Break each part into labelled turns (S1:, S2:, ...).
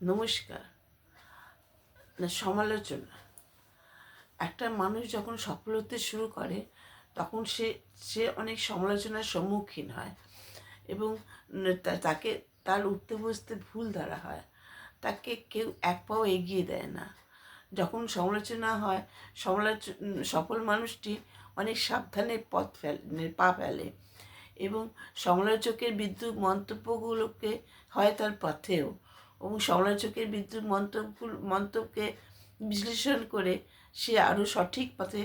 S1: নমস্কার। সমালোচনা, একটা মানুষ যখন সফল হতে শুরু করে তখন সে সে অনেক সমালোচনার সম্মুখীন হয় এবং তাকে তার উঠতে বসতে ভুল ধরা হয়, তাকে কেউ এক পাও এগিয়ে দেয় না। যখন সমালোচনা হয়, সফল মানুষটি অনেক সাবধানে পা ফেলে এবং সমালোচকের বিদ্রূপ মন্তব্যগুলোকে হয় তার পথেও, এবং সমালোচকের বিদ্রূপ মন্তব্যকে বিশ্লেষণ করে সে আরও সঠিক পথে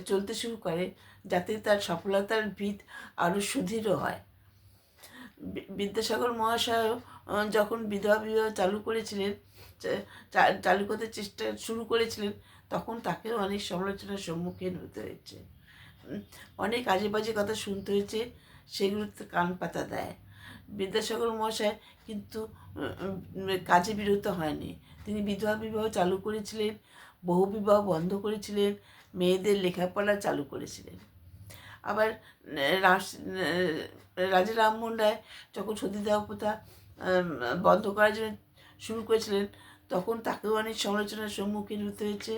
S1: চলতে শুরু করে, যাতে তার সফলতার ভিত আরও সুদৃঢ় হয়। বিদ্যাসাগর মহাশয়ও যখন বিধবা বিবাহ চালু করতে চেষ্টা শুরু করেছিলেন, তখন তাকেও অনেক সমালোচনার সম্মুখীন হতে হয়েছে, অনেক আজে বাজে কথা শুনতে হয়েছে, সেগুলোতে কান পাতা দেয়। বিদ্যাসাগর মহাশয় কিন্তু কাজে বিরত হয়নি। তিনি বিধবা বিবাহ চালু করেছিলেন, বহু বিবাহ বন্ধ করেছিলেন, মেয়েদের লেখাপড়া চালু করেছিলেন। আবার রাজা রামমোহন রায় যখন সতীদাহ প্রথা বন্ধ করার জন্য শুরু করেছিলেন, তখন তাকেও অনেক সমালোচনার সম্মুখীন হতে হয়েছে।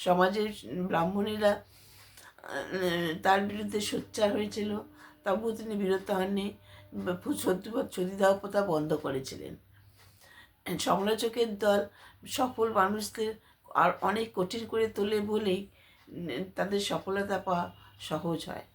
S1: সমাজের ব্রাহ্মণেরা তার বিরুদ্ধে সোচ্চার হয়েছিল, তবুও তিনি বিরত হননি, সতীদাহ প্রথা বন্ধ করেছিলেন। সমালোচকের দল সফল মানুষদের আর অনেক কঠিন করে তোলে বলেই তাদের সফলতা পাওয়া সহজ হয়।